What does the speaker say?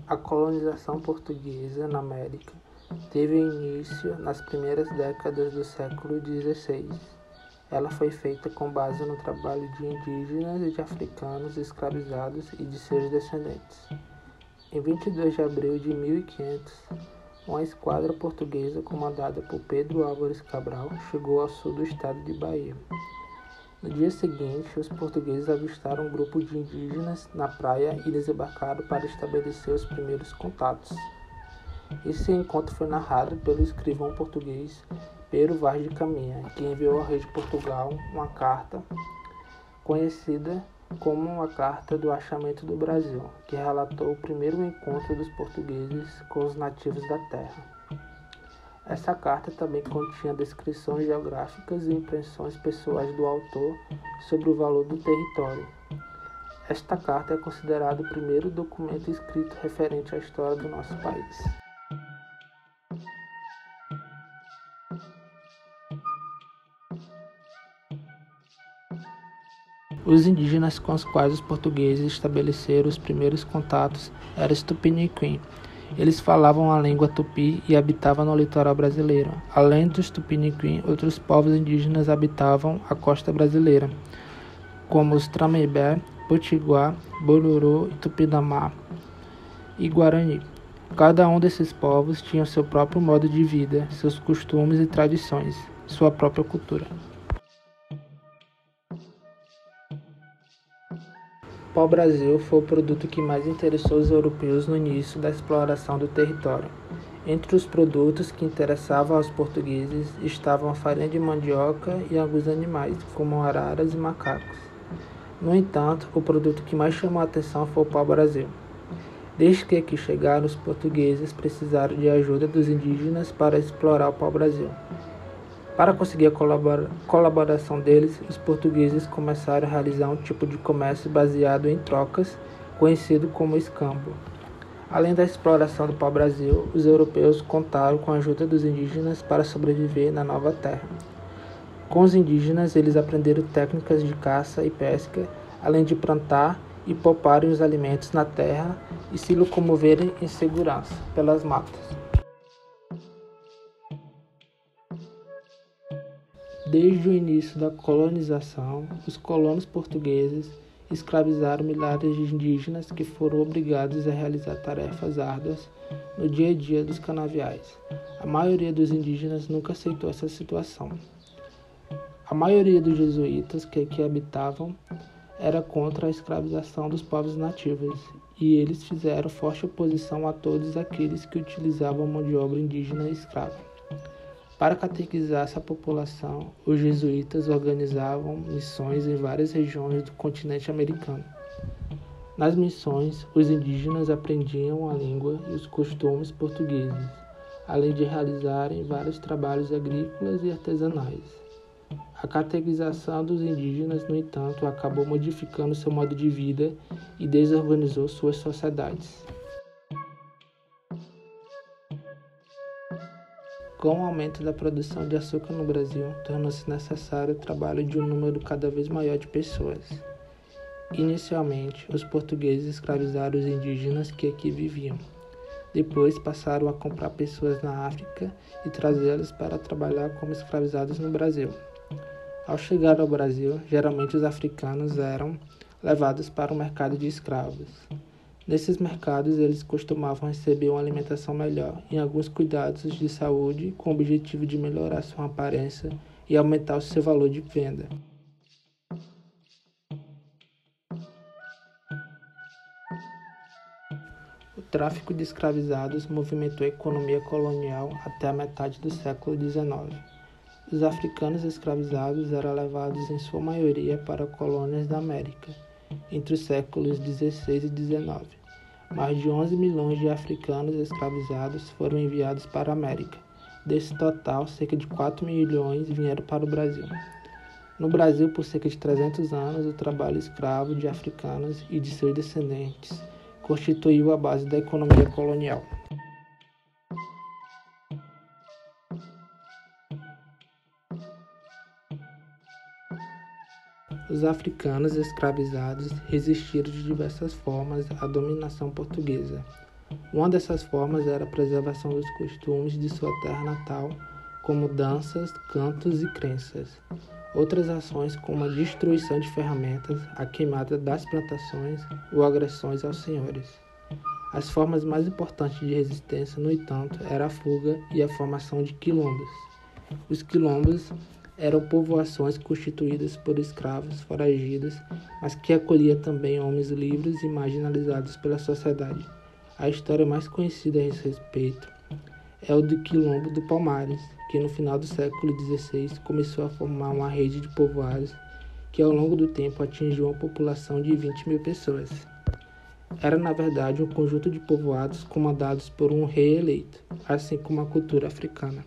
A colonização portuguesa na América teve início nas primeiras décadas do século XVI. Ela foi feita com base no trabalho de indígenas e de africanos escravizados e de seus descendentes. Em 22 de abril de 1500, uma esquadra portuguesa comandada por Pedro Álvares Cabral chegou ao sul do estado de Bahia. No dia seguinte, os portugueses avistaram um grupo de indígenas na praia e desembarcaram para estabelecer os primeiros contatos. Esse encontro foi narrado pelo escrivão português Pero Vaz de Caminha, que enviou ao rei de Portugal uma carta conhecida como a Carta do Achamento do Brasil, que relatou o primeiro encontro dos portugueses com os nativos da terra. Essa carta também continha descrições geográficas e impressões pessoais do autor sobre o valor do território. Esta carta é considerada o primeiro documento escrito referente à história do nosso país. Os indígenas com os quais os portugueses estabeleceram os primeiros contatos eram os Tupiniquim. Eles falavam a língua tupi e habitavam no litoral brasileiro. Além dos Tupiniquim, outros povos indígenas habitavam a costa brasileira, como os Tremembé, Potiguar, Bororô, Tupinambá e Guarani. Cada um desses povos tinha seu próprio modo de vida, seus costumes e tradições, sua própria cultura. O pau-brasil foi o produto que mais interessou os europeus no início da exploração do território. Entre os produtos que interessavam aos portugueses estavam a farinha de mandioca e alguns animais, como araras e macacos. No entanto, o produto que mais chamou a atenção foi o pau-brasil. Desde que aqui chegaram, os portugueses precisaram de ajuda dos indígenas para explorar o pau-brasil. Para conseguir a colaboração deles, os portugueses começaram a realizar um tipo de comércio baseado em trocas, conhecido como escambo. Além da exploração do pau-brasil, os europeus contaram com a ajuda dos indígenas para sobreviver na nova terra. Com os indígenas, eles aprenderam técnicas de caça e pesca, além de plantar e pouparem os alimentos na terra e se locomoverem em segurança pelas matas. Desde o início da colonização, os colonos portugueses escravizaram milhares de indígenas que foram obrigados a realizar tarefas árduas no dia a dia dos canaviais. A maioria dos indígenas nunca aceitou essa situação. A maioria dos jesuítas que aqui habitavam era contra a escravização dos povos nativos, e eles fizeram forte oposição a todos aqueles que utilizavam mão de obra indígena e escrava. Para catequizar essa população, os jesuítas organizavam missões em várias regiões do continente americano. Nas missões, os indígenas aprendiam a língua e os costumes portugueses, além de realizarem vários trabalhos agrícolas e artesanais. A catequização dos indígenas, no entanto, acabou modificando seu modo de vida e desorganizou suas sociedades. Com o aumento da produção de açúcar no Brasil, tornou-se necessário o trabalho de um número cada vez maior de pessoas. Inicialmente, os portugueses escravizaram os indígenas que aqui viviam. Depois passaram a comprar pessoas na África e trazê-las para trabalhar como escravizados no Brasil. Ao chegar ao Brasil, geralmente os africanos eram levados para o mercado de escravos. Nesses mercados, eles costumavam receber uma alimentação melhor e alguns cuidados de saúde com o objetivo de melhorar sua aparência e aumentar o seu valor de venda. O tráfico de escravizados movimentou a economia colonial até a metade do século XIX. Os africanos escravizados eram levados em sua maioria para colônias da América, entre os séculos XVI e XIX. Mais de 11 milhões de africanos escravizados foram enviados para a América. Desse total, cerca de 4 milhões vieram para o Brasil. No Brasil, por cerca de 300 anos, o trabalho escravo de africanos e de seus descendentes constituiu a base da economia colonial. Os africanos escravizados resistiram de diversas formas à dominação portuguesa. Uma dessas formas era a preservação dos costumes de sua terra natal, como danças, cantos e crenças. Outras ações, como a destruição de ferramentas, a queimada das plantações ou agressões aos senhores. As formas mais importantes de resistência, no entanto, era a fuga e a formação de quilombos. Os quilombos eram povoações constituídas por escravos foragidos, mas que acolhia também homens livres e marginalizados pela sociedade. A história mais conhecida a esse respeito é o do Quilombo do Palmares, que no final do século XVI começou a formar uma rede de povoados que ao longo do tempo atingiu uma população de 20 mil pessoas. Era, na verdade, um conjunto de povoados comandados por um rei eleito, assim como a cultura africana.